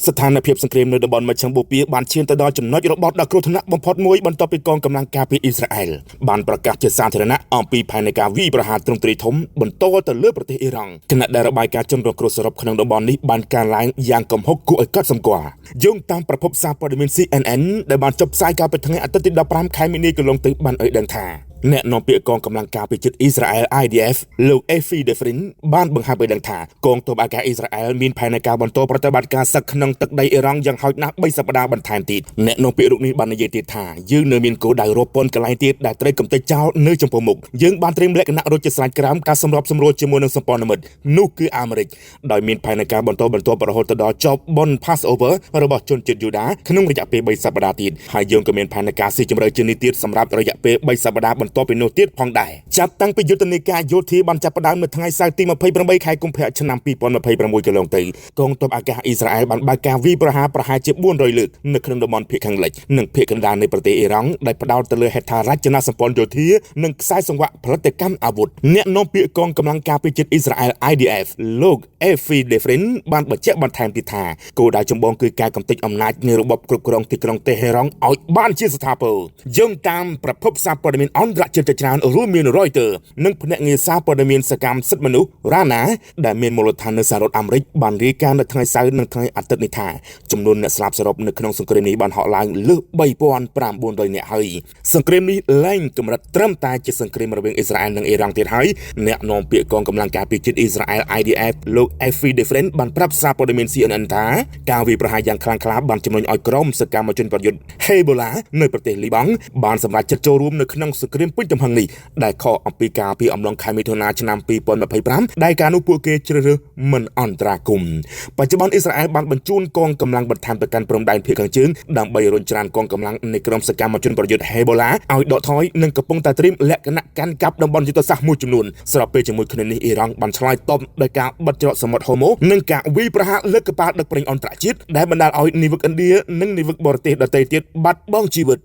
ស្ថានភាពសង្គ្រាមនៅតំបន់មជ្ឈិមបូព៌ាបានឈានទៅដល់ចំណុចរបត់ដ៏គ្រោះថ្នាក់បំផុតមួយបន្ទាប់ពីកងកម្លាំងការពារអ៊ីស្រាអែលបានប្រកាសជាសាធារណៈអំពីផែនការវាយប្រហារទ្រង់ទ្រាយធំបន្តទៅលើប្រទេសអ៊ីរ៉ង់ខណៈដែលរបាយការណ៍ជនរងគ្រោះសរុបក្នុងតំបន់នេះបានកើនឡើងយ៉ាងគំហុកគួរឲ្យកត់សម្គាល់យោងតាមប្រភពសារព័ត៌មាន CNN ដែលបានចុះផ្សាយកាលពីថ្ងៃអាទិត្យទី15ខែមីនាកន្លងទៅបានឲ្យដឹងថាអ្នកនាំពាក្យកងកម្លាំងការពារជាតិអ៊ីស្រាអែល IDF លោក Efi Defrin បានបង្ហាញឲ្យដឹងថាកងទ័ពអាកាសអ៊ីស្រាអែលមានផែនការបន្តប្រតិបត្តិការសឹកក្នុងទឹកដីអ៊ីរ៉ង់យ៉ាងហោចណាស់3សប្តាហ៍បន្ថែមទៀតអ្នកនាំពាក្យរូបនេះបាននិយាយទៀតថាយើងនៅមានគោលដៅរកពន្ធកន្លែងទៀតដែលត្រូវកំទេចចោលនៅចំពោះមុខយើងបានត្រៀមលក្ខណៈរួចជាស្រេចក្រោមការសម្របសម្រួលជាមួយនឹងសម្ព័ន្ធមិត្តនោះគឺអាមេរិកដោយមានផែនការបន្តបន្ទាប់រហូតទៅដល់ចប់បុណ្យ Passover របស់ជនជាតិយូដាក្នុងរយៈពេល3សប្តាហ៍ទៀតហើយយើងក៏មានផែនការស៊ីជម្រៅជាងនេះទៀតសម្រាប់រយៈពេល3សប្តាហ៍បន្ទាប់ពីនោះទៀតផងដែរចាប់តាំងពីយុទ្ធនាការយោធាបានចាប់ផ្ដើមនៅថ្ងៃសៅរ៍ទី28ខែកុម្ភៈឆ្នាំ2026កន្លងទៅកងទ័ពអាកាសអ៊ីស្រាអែលបានបើកការវាយប្រហារប្រហែលជា400លើកនៅក្នុងតំបន់ភាគខាងលិចនិងភាគកណ្ដាលនៃប្រទេសអ៊ីរ៉ង់ដែលផ្ដោតទៅលើហេដ្ឋារចនាសម្ព័ន្ធយោធានិងខ្សែសង្វាក់ផលិតកម្មអាវុធអ្នកនាំពាក្យកងកម្លាំងការពារជាតិអ៊ីស្រាអែល IDF លោក Efi Defrin បានបញ្ជាក់បន្ថែមទៀតថាគោលដៅចម្បងគឺការកំទេចអំណាចនៃរបបគ្រប់គ្រងទីក្រុងតេហេរ៉ង់ឲ្យបានជាស្ថាពរយោងតាមប្រភពសារព័ត៌មានអន្តរជាតិជាច្រើនរួមមាន Reuters និងភ្នាក់ងារសារព័ត៌មានសកម្មសិទ្ធិមនុស្ស RANA ដែលមានមូលដ្ឋាននៅសហរដ្ឋអាមេរិកបានរាយការណ៍នៅថ្ងៃសៅរ៍និងថ្ងៃអាទិត្យនេះថាចំនួនអ្នកស្លាប់សរុបនៅក្នុងសង្គ្រាមនេះបានហក់ឡើងលើស 3500 នាក់ហើយសង្គ្រាមនេះឡើងកម្រិតត្រឹមតែជាសង្គ្រាមរវាងអ៊ីស្រាអែលនិងអ៊ីរ៉ង់ទៀតហើយអ្នកនាំពាក្យកងកម្លាំងការពារជាតិអ៊ីស្រាអែល IDF លោក Efi Defrin បានប្រាប់សារព័ត៌មាន CNN ថាការវាយប្រហារយ៉ាងខ្លាំងក្លាបានជំរុញឲ្យក្រុមសកម្មជនប្រយុទ្ធ Hezbollah នៅប្រទេសលីបង់បានសម្រេចចិត្តចូលរួមនៅក្នុងសង្គ្រាមពេញទំហឹងនេះដែលខកអំពីការពីអំឡុងខែមិថុនាឆ្នាំ2025ដែលការនោះពួកគេជ្រើសរើសមិនអន្តរាគមន៍បច្ចុប្បន្នអ៊ីស្រាអែលបានបញ្ជូនកងកម្លាំងបន្ថែមទៅកាន់ព្រំដែនភាគខាងជើងដើម្បីរុញច្រានកងកម្លាំងនៃក្រុមសកម្មជនប្រយុទ្ធ Hezbollah ឲ្យដកថយនិងកំពុងតែត្រៀមលក្ខណៈកាន់កាប់តំបន់យុទ្ធសាស្ត្រមួយចំនួនស្របពេលជាមួយគ្នានេះអ៊ីរ៉ង់បានឆ្លើយតបដោយការបិទច្រកសមុទ្រហូម៉ូនិងការវាយប្រហារលើកកប៉ាល់ដឹកប្រេងអន្តរជាតិដែលបណ្ដាលឲ្យនាវិកឥណ្ឌានិងនាវិកបរទេសដទៃទៀតបាត់បង់ជីវិត